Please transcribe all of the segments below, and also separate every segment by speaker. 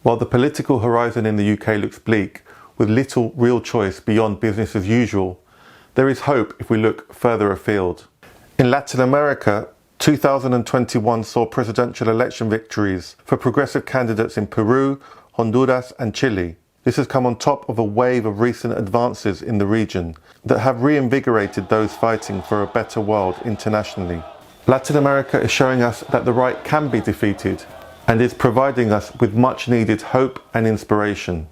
Speaker 1: While the political horizon in the UK looks bleak, with little real choice beyond business as usual, there is hope if we look further afield. In Latin America, 2021 saw presidential election victories for progressive candidates in Peru, Honduras and Chile. This has come on top of a wave of recent advances in the region that have reinvigorated those fighting for a better world internationally. Latin America is showing us that the right can be defeated and is providing us with much needed hope and inspiration.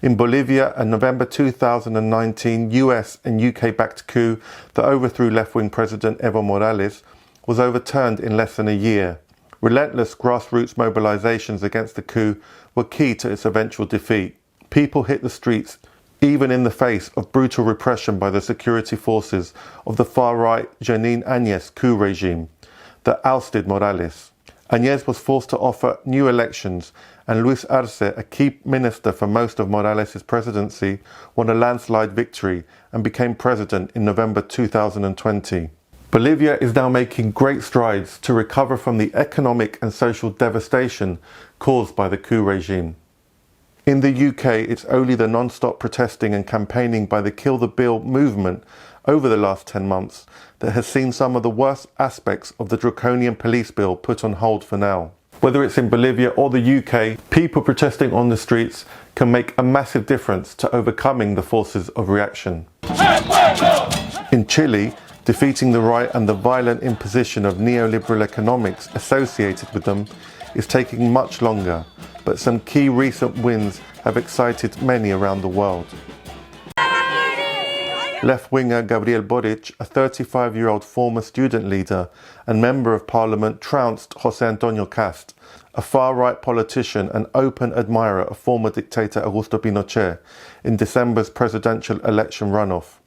Speaker 1: In Bolivia, a November 2019 US and UK-backed coup that overthrew left-wing President Evo Morales was overturned in less than a year. Relentless grassroots mobilizations against the coup were key to its eventual defeat. People hit the streets even in the face of brutal repression by the security forces of the far-right Jeanine Áñez coup regime that ousted Morales. Áñez was forced to offer new elections, and Luis Arce, a key minister for most of Morales' presidency, won a landslide victory and became president in November 2020. Bolivia is now making great strides to recover from the economic and social devastation caused by the coup regime. In the UK, it's only the non-stop protesting and campaigning by the Kill the Bill movement over the last 10 months that has seen some of the worst aspects of the draconian police bill put on hold for now. Whether it's in Bolivia or the UK, people protesting on the streets can make a massive difference to overcoming the forces of reaction. In Chile, defeating the right and the violent imposition of neoliberal economics associated with them is taking much longer, but some key recent wins have excited many around the world. Left-winger Gabriel Boric, a 35-year-old former student leader and member of parliament, trounced José Antonio Cast, a far-right politician and open admirer of former dictator Augusto Pinochet, in December's presidential election runoff.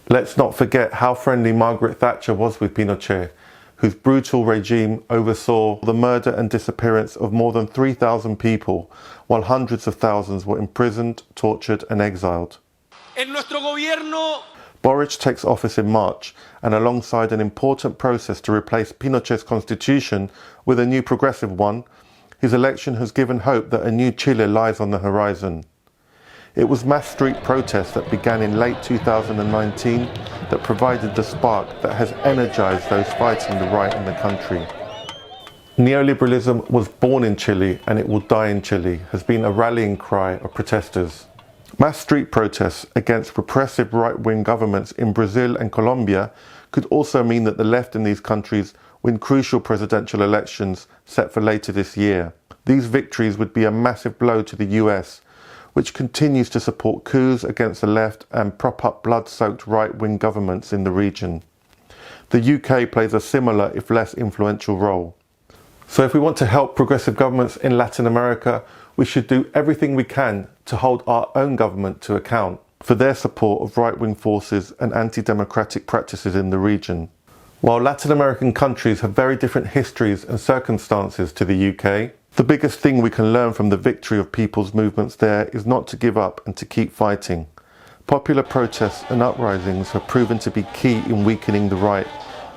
Speaker 1: Let's not forget how friendly Margaret Thatcher was with Pinochet, whose brutal regime oversaw the murder and disappearance of more than 3,000 people, while hundreds of thousands were imprisoned, tortured and exiled. Boric takes office in March, and alongside an important process to replace Pinochet's constitution with a new progressive one, his election has given hope that a new Chile lies on the horizon. It was mass street protests that began in late 2019 that provided the spark that has energized those fighting the right in the country. Neoliberalism was born in Chile and it will die in Chile has been a rallying cry of protesters. Mass street protests against repressive right-wing governments in Brazil and Colombia could also mean that the left in these countries win crucial presidential elections set for later this year. These victories would be a massive blow to the US, which continues to support coups against the left and prop up blood-soaked right-wing governments in the region. The UK plays a similar, if less influential role. So if we want to help progressive governments in Latin America, we should do everything we can to hold our own government to account for their support of right-wing forces and anti-democratic practices in the region. While Latin American countries have very different histories and circumstances to the UK, the biggest thing we can learn from the victory of people's movements there is not to give up and to keep fighting. Popular protests and uprisings have proven to be key in weakening the right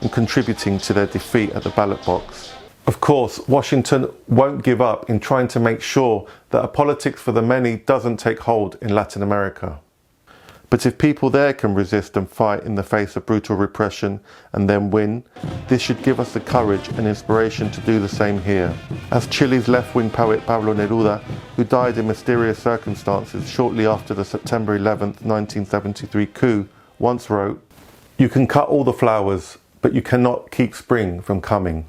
Speaker 1: and contributing to their defeat at the ballot box. Of course, Washington won't give up in trying to make sure that a politics for the many doesn't take hold in Latin America. But if people there can resist and fight in the face of brutal repression and then win, this should give us the courage and inspiration to do the same here. As Chile's left-wing poet Pablo Neruda, who died in mysterious circumstances shortly after the September 11, 1973 coup, once wrote, "You can cut all the flowers, but you cannot keep spring from coming."